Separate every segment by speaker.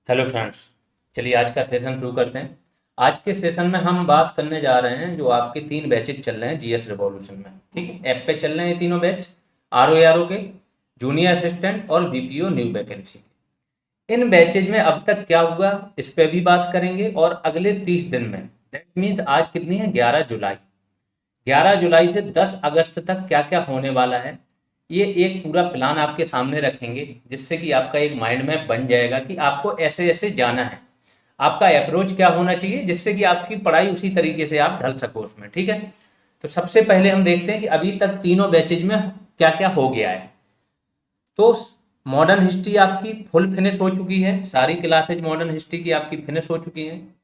Speaker 1: Hello friends. चलिए आज का सेशन शुरू करते हैं। आज के सेशन में हम बात करने जा रहे हैं जो आपके 3 बैचेज चल रहे हैं जीएस रिवॉल्यूशन में। ठीक है, ऐप पे चल रहे हैं ये तीनों बैच, आरओ के, जूनियर असिस्टेंट और बीपीओ न्यू वैकेंसी। इन बैचेज में अब तक क्या हुआ इस पे भी बात करेंगे, और अगले 30 दिन में, दैट मीन्स आज कितनी है, 11 जुलाई, 11 जुलाई से 10 अगस्त तक क्या क्या होने वाला है, ये एक पूरा प्लान आपके सामने रखेंगे, जिससे कि आपका एक माइंड मैप बन जाएगा कि आपको ऐसे ऐसे जाना है, आपका अप्रोच क्या होना चाहिए, जिससे कि आपकी पढ़ाई उसी तरीके से आप ढल सको उसमें। ठीक है, तो सबसे पहले हम देखते हैं कि अभी तक तीनों बैचेज में क्या क्या हो गया है। तो मॉडर्न हिस्ट्री आपकी फुल फिनिश हो चुकी है, सारी क्लासेज मॉडर्न हिस्ट्री की आपकी फिनिश हो चुकी हैं।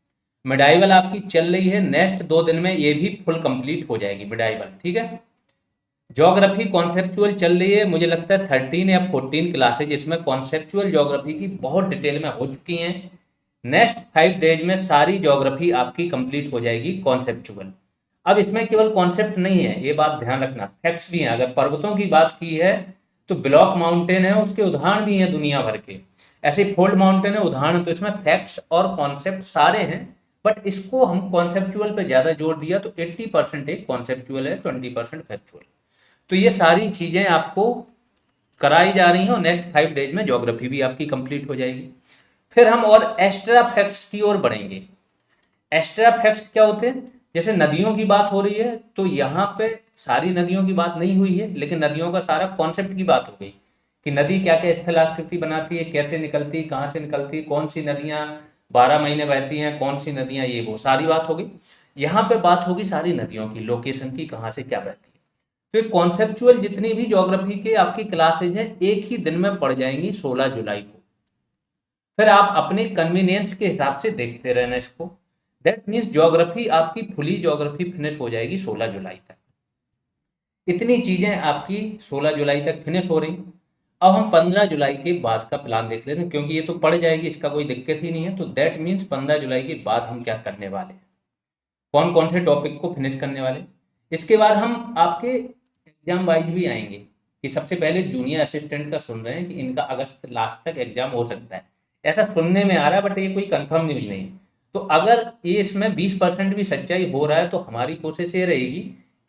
Speaker 1: मिडाइवल आपकी चल रही है, नेक्स्ट 2 दिन में ये भी फुल कंप्लीट हो जाएगी मिडाइवल। ठीक है, ज्योग्राफी कॉन्सेप्चुअल चल रही है, मुझे लगता है 13 या 14 क्लासेज इसमें कॉन्सेप्चुअल ज्योग्राफी की बहुत डिटेल में हो चुकी हैं। नेक्स्ट 5 डेज में सारी ज्योग्राफी आपकी कंप्लीट हो जाएगी कॉन्सेप्चुअल। अब इसमें केवल कॉन्सेप्ट नहीं है, ये बात ध्यान रखना, फैक्ट्स भी हैं। अगर पर्वतों की बात की है तो ब्लॉक माउंटेन है, उसके उदाहरण भी हैं दुनिया भर के। ऐसे फोल्ड माउंटेन है उदाहरण, तो इसमें फैक्ट्स और कॉन्सेप्ट सारे हैं। बट इसको हम कॉन्सेप्चुअल पे ज्यादा जोर दिया, तो 80% एक कॉन्सेप्चुअल है, 20% फैक्चुअल। तो ये सारी चीजें आपको कराई जा रही हैं, और नेक्स्ट 5 डेज में ज्योग्राफी भी आपकी कंप्लीट हो जाएगी। फिर हम और एक्स्ट्रा फैक्ट्स की ओर बढ़ेंगे। एक्स्ट्रा फैक्ट्स क्या होते हैं, जैसे नदियों की बात हो रही है, तो यहाँ पे सारी नदियों की बात नहीं हुई है, लेकिन नदियों का सारा कॉन्सेप्ट की बात हो गई कि नदी क्या क्या स्थलाकृति बनाती है, कैसे निकलती है, कहाँ से निकलती है, कौन सी नदियाँ 12 महीने बहती हैं, कौन सी नदियाँ, ये वो सारी बात हो गई। यहाँ पे बात होगी सारी नदियों की लोकेशन की, कहाँ से क्या बहती है। तो ये कॉन्सेप्चुअल जितनी भी ज्योग्राफी के आपकी क्लासेज हैं एक ही दिन में पड़ जाएंगी 16 जुलाई को। फिर आप अपने कन्वीनियंस के हिसाब से देखते रहना इसको। दैट मीन्स ज्योग्राफी आपकी फुली ज्योग्राफी फिनिश हो जाएगी 16 जुलाई तक। इतनी चीजें आपकी 16 जुलाई तक फिनिश हो रही। अब हम 15 जुलाई के बाद का प्लान देख लेते हैं, क्योंकि ये तो पड़ जाएगी, इसका कोई दिक्कत ही नहीं है। तो दैट मीन्स 15 जुलाई के बाद हम क्या करने वाले हैं, कौन कौन से टॉपिक को फिनिश करने वाले। इसके बाद हम आपके एग्जाम वाइज भी आएंगे, कि सबसे पहले जूनियर असिस्टेंट का सुन रहे हैं कि इनका अगस्त लास्ट तक एग्जाम हो सकता है, ऐसा सुनने में आ रहा है, बट ये कोई कंफर्म न्यूज नहीं है। तो अगर ये इसमें 20% भी सच्चाई हो रहा है, तो हमारी कोशिश ये रहेगी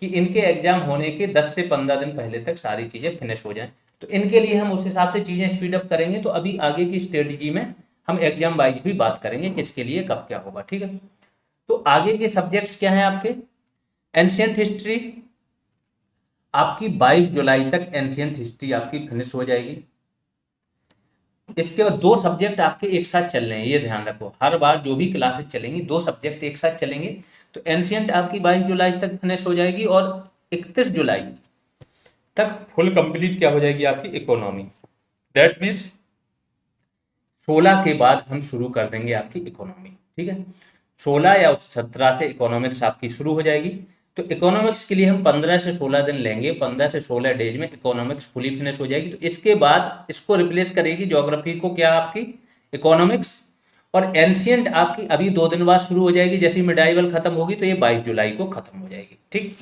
Speaker 1: कि इनके एग्जाम होने के 10 से 15 दिन पहले तक सारी चीज़ें फिनिश हो जाएं। तो इनके लिए हम उस हिसाब से चीज़ें स्पीड अप करेंगे। तो अभी आगे की स्ट्रेटजी में हम एग्जाम वाइज भी बात करेंगे कि इसके लिए कब क्या होगा। ठीक है, तो आगे के सब्जेक्ट्स क्या हैं आपके। एंशियंट हिस्ट्री आपकी 22 जुलाई तक एंशियंट हिस्ट्री आपकी फिनिश हो जाएगी। इसके बाद 2 सब्जेक्ट आपके एक साथ चल रहे हैं, ये ध्यान रखो, हर बार जो भी क्लासेस चलेंगी 2 सब्जेक्ट एक साथ चलेंगे। तो एंशियंट आपकी 22 जुलाई तक फिनिश हो जाएगी, और 31 जुलाई तक फुल कंप्लीट क्या हो जाएगी आपकी इकोनॉमी। दैट मीन्स 16 के बाद हम शुरू कर देंगे आपकी इकोनॉमी। ठीक है, 16 या 17 से इकोनॉमिक्स आपकी शुरू हो जाएगी। तो इकोनॉमिक्स के लिए हम 15 से 16 दिन लेंगे, 15 से 16 डेज में इकोनॉमिक्स फुली फिनिश हो जाएगी। तो इसके बाद इसको रिप्लेस करेगी ज्योग्राफी को क्या, आपकी इकोनॉमिक्स। और एंशियंट आपकी अभी 2 दिन बाद शुरू हो जाएगी, जैसे ही मिडाइवल खत्म होगी तो ये 22 जुलाई को खत्म हो जाएगी। ठीक,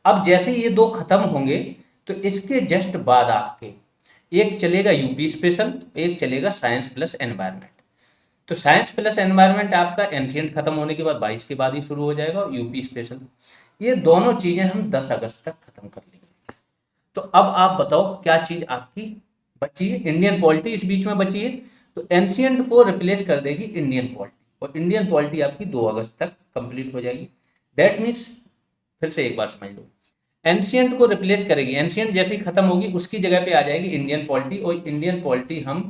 Speaker 1: अब जैसे ये 2 खत्म होंगे, तो इसके जस्ट बाद आपके एक चलेगा यूपी स्पेशल, एक चलेगा साइंस प्लस एनवायरनमेंट। तो साइंस प्लस एनवायरनमेंट आपका एनशियंट खत्म होने के बाद 22 के बाद ही शुरू हो जाएगा, और यूपी स्पेशल, ये दोनों चीजें हम 10 अगस्त तक खत्म कर लेंगे। तो अब आप बताओ क्या चीज आपकी बची है। इंडियन पॉलिटी इस बीच में बची है, तो एंशियंट को रिप्लेस कर देगी इंडियन पॉलिटी, और इंडियन पॉलिटी आपकी 2 अगस्त तक कंप्लीट हो जाएगी। दैट मीन्स, फिर से एक बार समझ लो, एंशियंट को रिप्लेस करेगी, एंशियंट जैसे ही खत्म होगी उसकी जगह पे आ जाएगी इंडियन पॉलिटी, और इंडियन पॉलिटी हम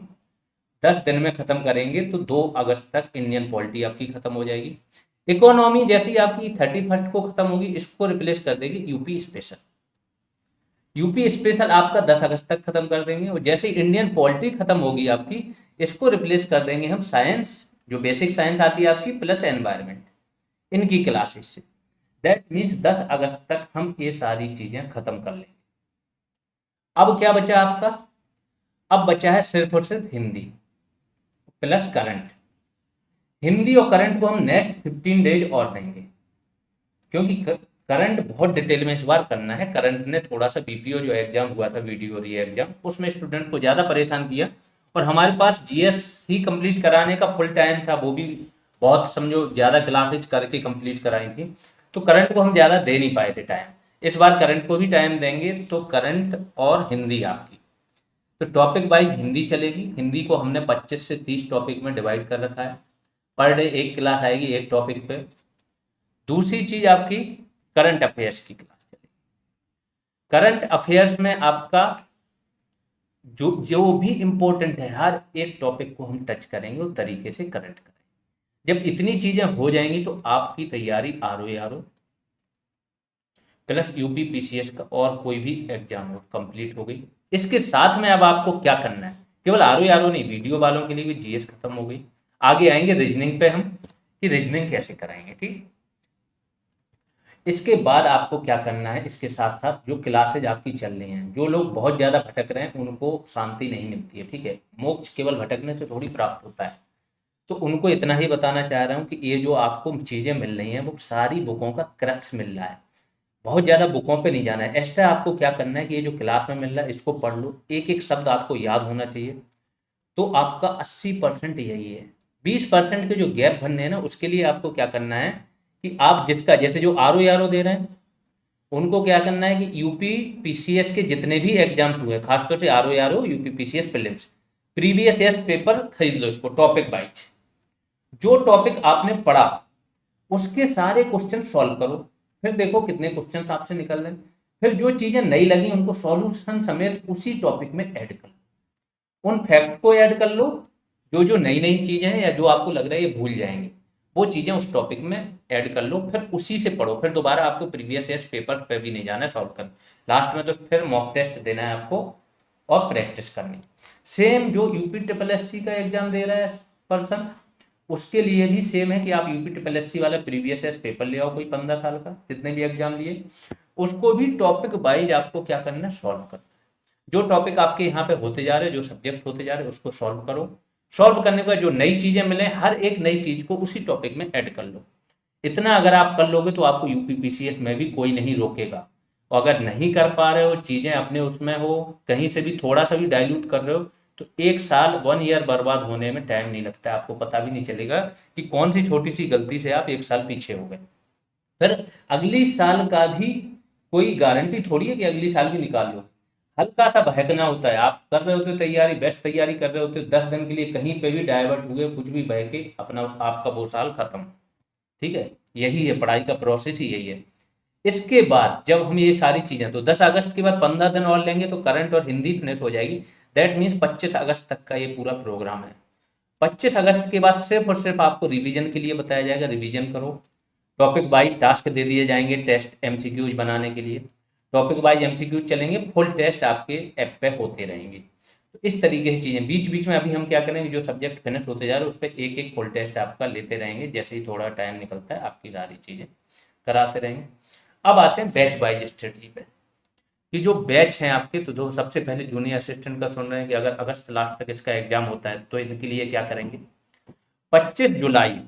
Speaker 1: 10 दिन में खत्म करेंगे, तो 2 अगस्त तक इंडियन पॉलिटी आपकी खत्म हो जाएगी। इकोनॉमी जैसे ही आपकी 31 को खत्म होगी, इसको रिप्लेस कर देगी यूपी स्पेशल। यूपी स्पेशल आपका 10 अगस्त तक खत्म कर देंगे, और जैसे ही इंडियन पॉलिटी खत्म होगी आपकी, इसको रिप्लेस कर देंगे हम साइंस, जो बेसिक साइंस आती है आपकी, प्लस एनवायरमेंट, इनकी क्लासेस से। दैट मीन्स 10 अगस्त तक हम ये सारी चीजें खत्म कर लेंगे। अब क्या बचा आपका, अब बचा है सिर्फ और सिर्फ हिंदी प्लस करंट। हिंदी और करंट को हम नेक्स्ट 15 डेज और देंगे, क्योंकि करंट बहुत डिटेल में इस बार करना है। करंट ने थोड़ा सा बीपीओ जो एग्जाम हुआ था, वीडियो री एग्जाम, उसमें स्टूडेंट को ज़्यादा परेशान किया, और हमारे पास जीएस ही कंप्लीट कराने का फुल टाइम था, वो भी बहुत समझो ज़्यादा क्लासेज करके कंप्लीट कराई थी, तो करंट को हम ज़्यादा दे नहीं पाए थे टाइम। इस बार करंट को भी टाइम देंगे, तो करंट और हिंदी आपकी, तो टॉपिक वाइज हिंदी चलेगी। हिंदी को हमने 25 से 30 टॉपिक में डिवाइड कर रखा है, पर डे एक क्लास आएगी एक टॉपिक पे। दूसरी चीज आपकी करंट अफेयर्स की क्लास चलेगी। करंट अफेयर्स में आपका जो जो भी इम्पोर्टेंट है, हर एक टॉपिक को हम टच करेंगे उस तरीके से करंट करेंगे। जब इतनी चीजें हो जाएंगी तो आपकी तैयारी आरओ प्लस यूपी पीसीएस का और कोई भी एग्जाम हो कंप्लीट हो गई। इसके साथ में अब आपको क्या करना है, केवल आरओ नहीं, वीडियो वालों के लिए भी जीएस खत्म हो गई। आगे आएंगे रीजनिंग पे हम, कि रीजनिंग कैसे कराएंगे, ठीक। इसके बाद आपको क्या करना है, इसके साथ साथ जो क्लासेज आपकी चल रही हैं, जो लोग बहुत ज़्यादा भटक रहे हैं उनको शांति नहीं मिलती है, ठीक है। मोक्ष केवल भटकने से थोड़ी प्राप्त होता है। तो उनको इतना ही बताना चाह रहा हूँ कि ये जो आपको चीज़ें मिल रही हैं वो सारी बुकों का क्रक्स मिल रहा है। बहुत ज़्यादा बुकों पे नहीं जाना है। एक्स्ट्रा आपको क्या करना है कि ये जो क्लास में मिल रहा है इसको पढ़ लो, एक एक शब्द आपको याद होना चाहिए। तो आपका 80% यही है। 20% के जो गैप भरने हैं ना, उसके लिए आपको क्या करना है कि आप जिसका जैसे जो आरओ दे रहे हैं उनको क्या करना है कि यूपी पीसीएस के जितने भी एग्जाम्स हुए, खासतौर से RO UP PCS prelims, previous year paper खरीद लो, इसको टॉपिक वाइज जो टॉपिक आपने पढ़ा उसके सारे क्वेश्चन सॉल्व करो। फिर देखो कितने क्वेश्चन आपसे निकल रहे हैं। फिर जो चीजें नई लगी उनको सॉल्यूशन समेत उसी टॉपिक में ऐड कर लो, उन फैक्ट्स को ऐड कर लो, जो जो नई नई चीजें हैं या जो आपको लग रहा है ये भूल जाएंगे, वो चीजें उस टॉपिक में ऐड कर लो, फिर उसी से पढ़ो। फिर दोबारा आपको प्रीवियस ईयर पेपर पे भी नहीं जाना है सॉल्व कर, लास्ट में तो फिर मॉक टेस्ट देना है आपको और प्रैक्टिस करनी। सेम जो यूपी ट्रिपल एससी का एग्जाम दे रहा है पर्सन, उसके लिए भी सेम है कि आप यूपी ट्रिपल एससी वाला प्रीवियस ईयर पेपर ले आओ, कोई 15 साल का जितने भी एग्जाम लिए, उसको भी टॉपिक वाइज आपको क्या करना है, सॉल्व करना है। जो टॉपिक आपके यहाँ पे होते जा रहे हैं, जो सब्जेक्ट होते जा रहे हैं, उसको सॉल्व करो। सॉल्व करने के बाद जो नई चीजें मिले, हर एक नई चीज को उसी टॉपिक में ऐड कर लो। इतना अगर आप कर लोगे तो आपको यूपी पीसीएस में भी कोई नहीं रोकेगा। और अगर नहीं कर पा रहे हो, चीजें अपने उसमें हो, कहीं से भी थोड़ा सा भी डाइल्यूट कर रहे हो, तो 1 साल 1 ईयर बर्बाद होने में टाइम नहीं लगता है, आपको पता भी नहीं चलेगा कि कौन सी छोटी सी गलती से आप 1 साल पीछे हो गए। फिर अगली साल का भी कोई गारंटी थोड़ी है कि अगली साल भी निकाल लो। हल्का सा बहकना होता है, आप कर रहे होते हो तैयारी, बेस्ट तैयारी कर रहे होते हो, 10 दिन के लिए कहीं पे भी डाइवर्ट हुए, कुछ भी बहके अपना आपका वो साल खत्म, ठीक है। यही है पढ़ाई का प्रोसेस ही यही है। इसके बाद जब हम ये सारी चीजें, तो 10 अगस्त के बाद 15 दिन और लेंगे तो करंट और हिंदी फिनिश हो जाएगी। दैट मीन्स 25 अगस्त तक का ये पूरा प्रोग्राम है। 25 अगस्त के बाद सिर्फ और सिर्फ आपको रिवीजन के लिए बताया जाएगा, रिवीजन करो। टॉपिक वाइज टास्क दे दिए जाएंगे, टेस्ट एमसीक्यूज बनाने के लिए। टॉपिक वाइज एमसीक्यूज चलेंगे, फुल टेस्ट आपके ऐप पे होते रहेंगे। तो इस तरीके की चीज़ें बीच बीच में अभी हम क्या करेंगे, जो सब्जेक्ट फिनिश होते जा रहे हैं उस पर एक एक फुल टेस्ट आपका लेते रहेंगे, जैसे ही थोड़ा टाइम निकलता है आपकी सारी चीज़ें कराते रहेंगे। अब आते हैं बैच वाइज स्ट्रेटजी पे, कि जो बैच हैं आपके, तो दो सबसे पहले जूनियर असिस्टेंट का सुन रहे हैं कि अगर अगस्त लास्ट तक इसका एग्जाम होता है तो इनके लिए क्या करेंगे। 25 जुलाई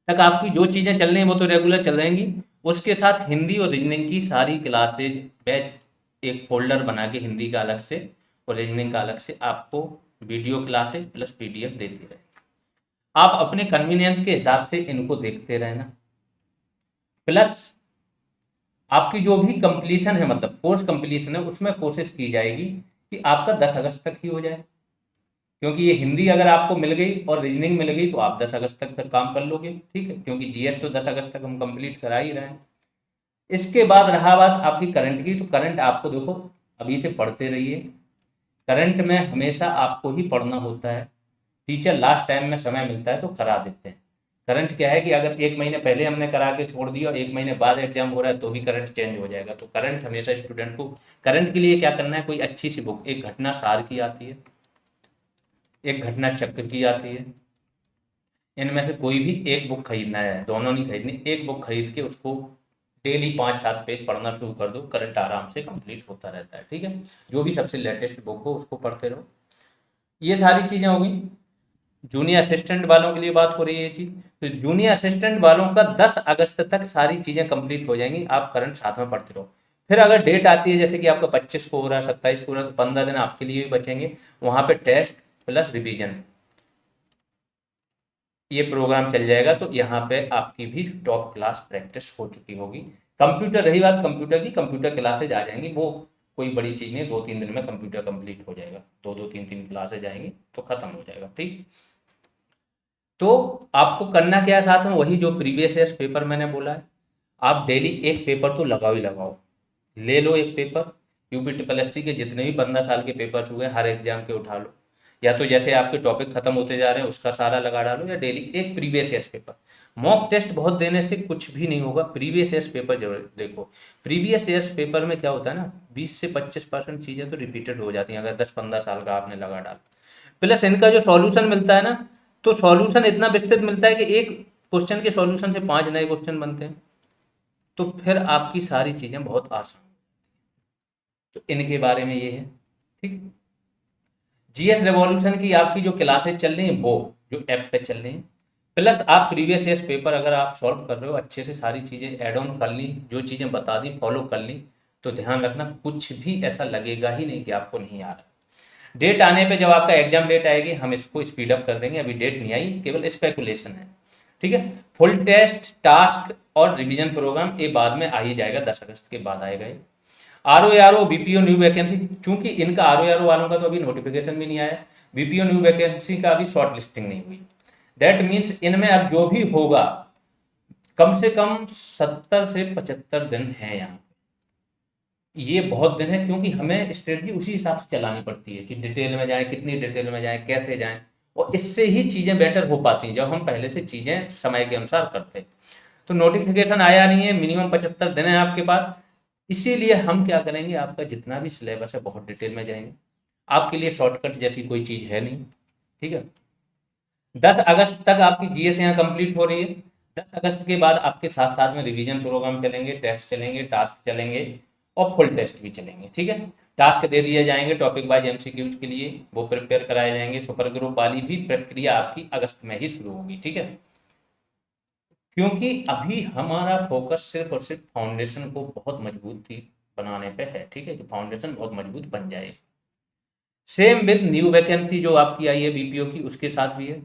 Speaker 1: तक आपकी जो चीज़ें चल रही हैं वो तो रेगुलर चल रहेंगी, उसके साथ हिंदी और रीजनिंग की सारी क्लासेज बैच एक फोल्डर बना के हिंदी का अलग से और रीजनिंग का अलग से आपको वीडियो क्लासेज प्लस पीडीएफ देती रहे। आप अपने कन्वीनियंस के हिसाब से इनको देखते रहना। प्लस आपकी जो भी कंप्लीशन है, मतलब कोर्स कंप्लीशन है, उसमें कोशिश की जाएगी कि आपका 10 अगस्त तक ही हो जाए, क्योंकि ये हिंदी अगर आपको मिल गई और रीजनिंग मिल गई तो आप 10 अगस्त तक फिर काम कर लोगे, ठीक है, क्योंकि जीएस तो 10 अगस्त तक हम कंप्लीट करा ही रहे हैं। इसके बाद रहा बात आपकी करंट की, तो करंट आपको देखो अभी से पढ़ते रहिए। करंट में हमेशा आपको ही पढ़ना होता है, टीचर लास्ट टाइम में समय मिलता है तो करा देते हैं। करंट क्या है कि अगर 1 महीने पहले हमने करा के छोड़ दिया और 1 महीने बाद एग्जाम हो रहा है तो भी करंट चेंज हो जाएगा। तो करंट हमेशा स्टूडेंट को, करंट के लिए क्या करना है, कोई अच्छी सी बुक, एक घटना सार की आती है, एक घटना चक्र की आती है, इनमें से कोई भी एक बुक खरीदना है, दोनों नहीं खरीदनी, एक बुक खरीद के उसको डेली 5-7 पेज पढ़ना शुरू कर दो, करंट आराम से कंप्लीट होता रहता है, ठीक है। जो भी सबसे लेटेस्ट बुक हो उसको पढ़ते रहो। ये सारी चीज़ें हो गई। जूनियर असिस्टेंट वालों के लिए बात हो रही है ये चीज़, तो जूनियर असिस्टेंट वालों का 10 अगस्त तक सारी चीज़ें कंप्लीट हो जाएंगी, आप करंट साथ में पढ़ते रहो। फिर अगर डेट आती है जैसे कि आपका 25 को हो रहा है, 27 को हो रहा है, तो 15 दिन आपके लिए भी बचेंगे, वहाँ पे टेस्ट प्लस रिवीजन, ये प्रोग्राम चल जाएगा। तो यहाँ पे आपकी भी टॉप क्लास प्रैक्टिस हो चुकी होगी। कंप्यूटर, रही बात कंप्यूटर की, कंप्यूटर क्लासेज आ जाएंगी, वो कोई बड़ी चीज़ नहीं, 2-3 दिन में कंप्यूटर कंप्लीट हो जाएगा, 2-2 3-3 क्लासेज आएंगी तो खत्म हो जाएगा। ठीक, तो आपको करना क्या है साथ में, वही जो प्रीवियस ईयर पेपर मैंने बोला है, आप डेली एक पेपर तो लगाओ ही लगाओ, ले लो एक paper, UP triple S C के जितने भी 15 साल के पेपर्स हुए हर एग्जाम के उठा लो, या तो जैसे आपके टॉपिक खत्म होते जा रहे हैं उसका सारा लगा डालो, या डेली एक previous year paper. Mock test बहुत देने से कुछ भी नहीं होगा, प्रीवियस ईयर पेपर जरूर देखो। प्रीवियस ईयर पेपर में क्या होता है ना, 20 से 25% चीज़ें तो रिपीटेड हो जाती हैं अगर 10-15 साल का आपने लगा डाला। प्लस इनका जो सॉल्यूशन मिलता है ना, तो सॉल्यूशन इतना विस्तृत मिलता है कि एक क्वेश्चन के सॉल्यूशन से 5 नए क्वेश्चन बनते हैं, तो फिर आपकी सारी चीज़ें बहुत आसान। तो इनके बारे में ये है। ठीक, जीएस रेवोल्यूशन की आपकी जो क्लासेज चल रही हैं वो जो ऐप पे चल रही हैं, प्लस आप प्रीवियस ईयर पेपर अगर आप सॉल्व कर रहे हो अच्छे से, सारी चीज़ें ऐड ऑन कर ली, जो चीज़ें बता दी फॉलो कर ली, तो ध्यान रखना कुछ भी ऐसा लगेगा ही नहीं कि आपको नहीं आ रहा। डेट आने पे, जब आपका एग्जाम डेट आएगी, हम इसको स्पीड अप कर देंगे, अभी डेट नहीं आई, केवल स्पेकुलेशन है। ठीक है, फुल टेस्ट, टास्क और रिवीजन प्रोग्राम ये बाद में आ ही जाएगा, 10 अगस्त के बाद आएगा ये। R O BPO new vacancy, चूंकि इनका आर ओ वालों का तो अभी नोटिफिकेशन भी नहीं आया, बीपीओ न्यू वैकेंसी का अभी शॉर्ट लिस्टिंग नहीं हुई, दैट मीन्स इनमें अब जो भी होगा कम से कम 70 से 75 दिन है यहाँ। ये बहुत दिन है, क्योंकि हमें स्ट्रेटजी उसी हिसाब से चलानी पड़ती है कि डिटेल में जाएं, कितनी डिटेल में जाएं, कैसे जाएं, और इससे ही चीज़ें बेटर हो पाती हैं जब हम पहले से चीज़ें समय के अनुसार करते हैं। तो नोटिफिकेशन आया नहीं है, मिनिमम 75 दिन है आपके पास, इसीलिए हम क्या करेंगे, आपका जितना भी सिलेबस है बहुत डिटेल में जाएंगे, आपके लिए शॉर्टकट जैसी कोई चीज़ है नहीं। ठीक है, 10 अगस्त तक आपकी जीएस यहाँ कंप्लीट हो रही है, 10 अगस्त के बाद आपके साथ साथ में रिवीजन प्रोग्राम चलेंगे, टेस्ट चलेंगे, टास्क चलेंगे और फुल टेस्ट भी चलेंगे। ठीक है, टास्क दे दिए जाएंगे टॉपिक वाइज एमसीक्यूज के लिए, वो प्रिपेयर कराए जाएंगे। सुपर ग्रुप वाली भी प्रक्रिया आपकी अगस्त में ही शुरू होगी। ठीक है, क्योंकि अभी हमारा फोकस सिर्फ और सिर्फ फाउंडेशन को बहुत मजबूती बनाने पे है। ठीक है, कि फाउंडेशन बहुत मजबूत बन जाए। सेम विद न्यू वैकेंसी जो आपकी आई है बीपीओ की, उसके साथ भी है,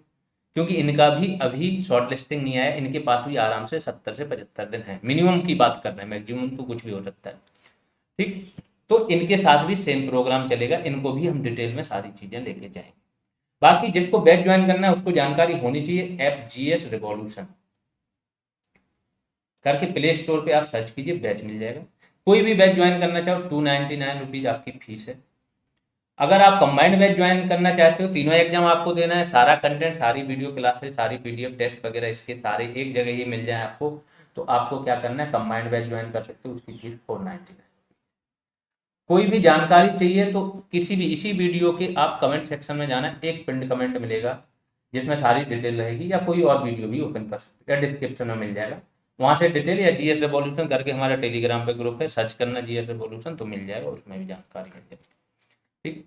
Speaker 1: क्योंकि इनका भी अभी शॉर्ट लिस्टिंग नहीं आया, इनके पास भी आराम से 70 से 75 दिन है, मिनिमम की बात कर रहे हैं, मैक्सिमम तो कुछ भी हो सकता है। ठीक, तो इनके साथ भी सेम प्रोग्राम चलेगा, इनको भी हम डिटेल में सारी चीज़ें लेके जाएंगे। बाकी जिसको बैच ज्वाइन करना है उसको जानकारी होनी चाहिए, ऐप जीएस रिवॉल्यूशन करके प्ले स्टोर पे आप सर्च कीजिए, बैच मिल जाएगा। कोई भी बैच ज्वाइन करना चाहो 299 रुपीज़ आपकी फीस है। अगर आप कंबाइंड बैच ज्वाइन करना चाहते हो, तीनों एग्जाम आपको देना है, सारा कंटेंट, सारी वीडियो क्लासेस, सारी पीडीएफ टेस्ट वगैरह इसके सारे एक जगह ही मिल जाए आपको, तो आपको क्या करना है, कंबाइंड बैच ज्वाइन कर सकते हो, उसकी फीस 499। कोई भी जानकारी चाहिए तो किसी भी इसी वीडियो के आप कमेंट सेक्शन में जाना, एक पिंड कमेंट मिलेगा जिसमें सारी डिटेल रहेगी, या कोई और वीडियो भी ओपन कर सकते हैं, या डिस्क्रिप्शन में मिल जाएगा, वहाँ से डिटेल, या जीएस रेवोल्यूशन करके हमारा टेलीग्राम पे ग्रुप है, सर्च करना जीएस रेवोल्यूशन तो मिल जाएगा, उसमें भी जानकारी मिल जाएगी। ठीक,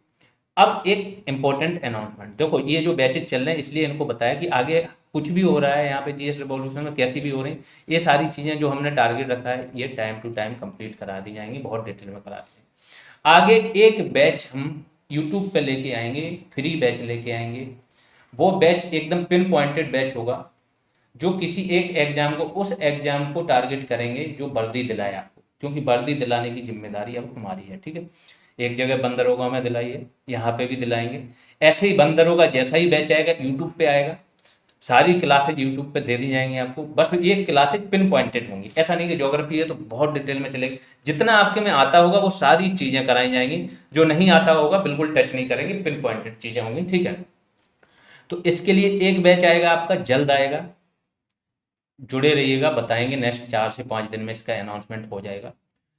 Speaker 1: अब एक इम्पोर्टेंट अनाउंसमेंट, देखो ये जो बैचेज चल रहे हैं इसलिए इनको बताया कि आगे कुछ भी हो रहा है यहाँ पे जीएस रिवॉल्यूशन में, कैसी भी हो रही, ये सारी चीज़ें जो हमने टारगेट रखा है ये टाइम टू टाइम कंप्लीट करा दी जाएंगी, बहुत डिटेल में करा दी जाएंगी। आगे एक बैच हम यूट्यूब पे लेके आएंगे, फ्री बैच लेके आएंगे, वो बैच एकदम पिन पॉइंटेड बैच होगा, जो किसी एक एग्जाम को, उस एग्जाम को टारगेट करेंगे जो वर्दी दिलाए आपको, क्योंकि वर्दी दिलाने की जिम्मेदारी अब हमारी है। ठीक है, एक जगह बंदरोगा में दिलाई है, यहाँ पे भी दिलाएंगे, ऐसे ही बंदरोगा जैसा ही बैच आएगा यूट्यूब पे आएगा, सारी क्लासेज यूट्यूब पे दे दी जाएंगी आपको, बस ये क्लासेज पिन पॉइंटेड होंगी, ऐसा नहीं कि ज्योग्राफी है तो बहुत डिटेल में चलेगी, जितना आपके में आता होगा वो सारी चीज़ें कराई जाएंगी, जो नहीं आता होगा बिल्कुल टच नहीं करेंगे, पिन पॉइंटेड चीज़ें होंगी। ठीक है, तो इसके लिए एक बैच आएगा आपका, जल्द आएगा, जुड़े रहिएगा, बताएंगे, नेक्स्ट 4 से 5 दिन में इसका अनाउंसमेंट हो जाएगा।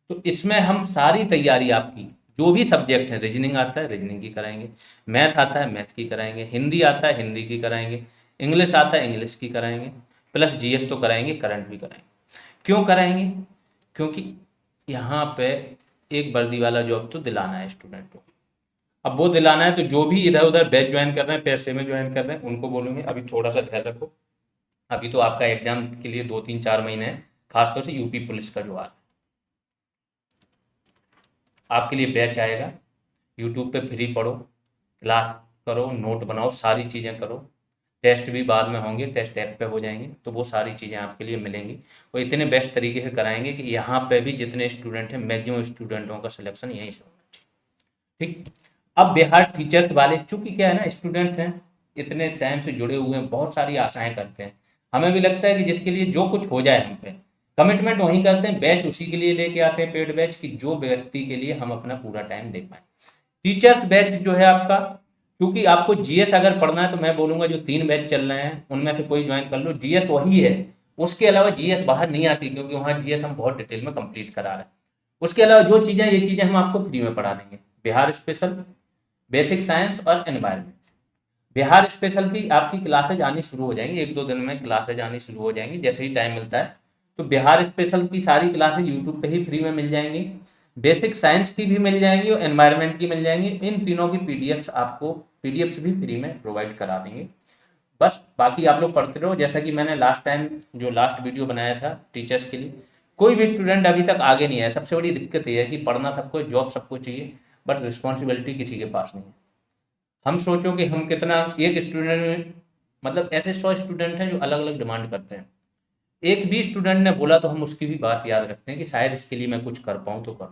Speaker 1: तो इसमें हम सारी तैयारी आपकी, जो भी सब्जेक्ट है, रीजनिंग आता है रीजनिंग की कराएंगे, मैथ आता है मैथ की कराएंगे, हिंदी आता है हिंदी की कराएंगे, इंग्लिश आता है इंग्लिश की कराएंगे, प्लस जीएस तो कराएंगे, करंट भी कराएंगे। क्यों कराएंगे, क्योंकि यहाँ पे एक वर्दी वाला जॉब तो दिलाना है स्टूडेंट को, अब वो दिलाना है, तो जो भी इधर उधर बैच ज्वाइन कर रहे हैं, पैसे में ज्वाइन कर रहे हैं, उनको बोलूँगे अभी थोड़ा सा ध्यान रखो, अभी तो आपका एग्जाम के लिए 2-3-4 महीने हैं, खासतौर से यूपी पुलिस का जो आपके लिए बैच आएगा, यूट्यूब पे फ्री पढ़ो, क्लास करो, नोट बनाओ, सारी चीज़ें करो। टेस्ट भी बाद में होंगे, टेस्ट ऐप पे हो जाएंगे, तो वो सारी चीज़ें आपके लिए मिलेंगी। वो इतने बेस्ट तरीके से कराएंगे कि यहाँ पे भी जितने स्टूडेंट हैं मैक्सिमम स्टूडेंटों का सिलेक्शन यहीं से होना चाहिए। ठीक। अब बिहार टीचर्स वाले, चूंकि क्या है ना, स्टूडेंट्स हैं, इतने टाइम से जुड़े हुए हैं, बहुत सारी आशाएं करते हैं। हमें भी लगता है कि जिसके लिए जो कुछ हो जाए हम पे, कमिटमेंट वहीं करते हैं, बैच उसी के लिए लेके आते हैं, पेड बैच, कि जो व्यक्ति के लिए हम अपना पूरा टाइम दे पाए। टीचर्स बैच जो है आपका, क्योंकि आपको जीएस अगर पढ़ना है तो मैं बोलूंगा जो 3 बैच चल रहे हैं उनमें से कोई ज्वाइन कर लो, जीएस वही है। उसके अलावा जीएस बाहर नहीं आती, क्योंकि वहाँ जीएस हम बहुत डिटेल में कंप्लीट करा रहे हैं। उसके अलावा जो चीज़ें, ये चीज़ें हम आपको फ्री में पढ़ा देंगे। बिहार स्पेशल, बेसिक साइंस और एनवायरमेंट। बिहार स्पेशल की आपकी क्लासेज आनी शुरू हो जाएंगी, 1-2 दिन में क्लासेज आनी शुरू हो जाएंगी जैसे ही टाइम मिलता है। तो बिहार स्पेशल की सारी क्लासेज यूट्यूब पे ही फ्री में मिल जाएंगी। बेसिक साइंस की भी मिल जाएंगी और एनवायरमेंट की मिल जाएंगी। इन तीनों की पीडीएफ्स आपको, पीडीएफ्स भी फ्री में प्रोवाइड करा देंगे। बस बाकी आप लोग पढ़ते रहो। जैसा कि मैंने लास्ट टाइम जो लास्ट वीडियो बनाया था टीचर्स के लिए, कोई भी स्टूडेंट अभी तक आगे नहीं आया। सबसे बड़ी दिक्कत ये है कि पढ़ना सबको, जॉब सबको चाहिए, बट रिस्पॉन्सिबिलिटी किसी के पास नहीं है। हम सोचो कि हम कितना, एक स्टूडेंट में मतलब ऐसे 100 स्टूडेंट हैं जो अलग अलग डिमांड करते हैं। एक भी स्टूडेंट ने बोला तो हम उसकी भी बात याद रखते हैं कि शायद इसके लिए मैं कुछ कर पाऊँ तो कर।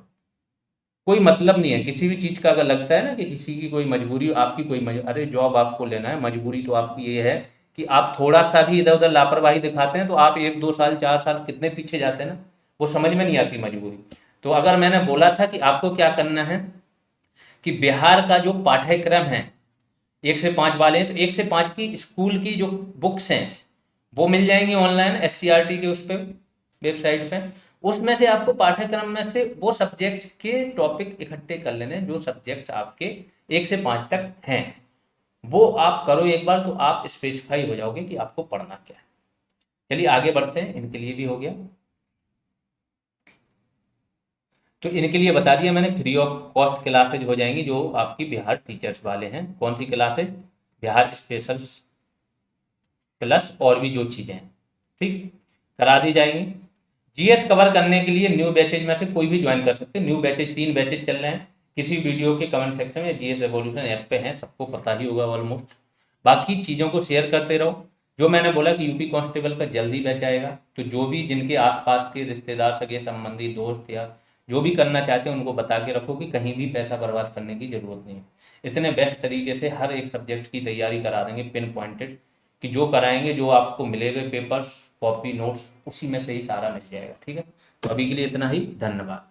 Speaker 1: कोई मतलब नहीं है किसी भी चीज़ का। अगर लगता है ना कि किसी की कोई मजबूरी, आपकी कोई अरे जॉब आपको लेना है, मजबूरी तो आपकी ये है कि आप थोड़ा सा भी इधर उधर लापरवाही दिखाते हैं तो आप 1-2 साल 4 साल कितने पीछे जाते हैं ना, वो समझ में नहीं आती मजबूरी। तो अगर मैंने बोला था कि आपको क्या करना है, कि बिहार का जो पाठ्यक्रम है 1 से 5 वाले हैं, तो 1 से 5 की स्कूल की जो बुक्स हैं वो मिल जाएंगी ऑनलाइन एससीईआरटी के उस पर, वेबसाइट पे। उसमें से आपको पाठ्यक्रम में से वो सब्जेक्ट के टॉपिक इकट्ठे कर लेने हैं, जो सब्जेक्ट आपके 1 से 5 तक हैं। वो आप करो एक बार, तो आप स्पेसिफाई हो जाओगे कि आपको पढ़ना क्या है। चलिए आगे बढ़ते हैं, इनके लिए भी हो गया। तो इनके लिए बता दिया मैंने, फ्री ऑफ कॉस्ट क्लासेज हो जाएंगी जो आपकी बिहार टीचर्स वाले हैं। कौन सी क्लासेज? बिहार स्पेशल प्लस और भी जो चीज़ें हैं, ठीक, करा दी जाएंगी। जीएस कवर करने के लिए न्यू बैचेज में से कोई भी ज्वाइन कर सकते हैं। न्यू बैचेज 3 बैचेज चल रहे हैं। किसी वीडियो के कमेंट सेक्शन में जीएस रेवोल्यूशन ऐप पे हैं, सबको पता ही होगा ऑलमोस्ट। बाकी चीज़ों को शेयर करते रहो। जो मैंने बोला कि यूपी कांस्टेबल का जल्दी बैच आएगा, तो जो भी जिनके आसपास के रिश्तेदार, सगे संबंधी, दोस्त या जो भी करना चाहते हैं उनको बता के रखो कि कहीं भी पैसा बर्बाद करने की जरूरत नहीं है। इतने बेस्ट तरीके से हर एक सब्जेक्ट की तैयारी करा देंगे, पिन पॉइंटेड, कि जो कराएंगे, जो आपको मिलेगा पेपर्स, कॉपी, नोट्स, उसी में से ही सारा मिल जाएगा। ठीक है, तो अभी के लिए इतना ही, धन्यवाद।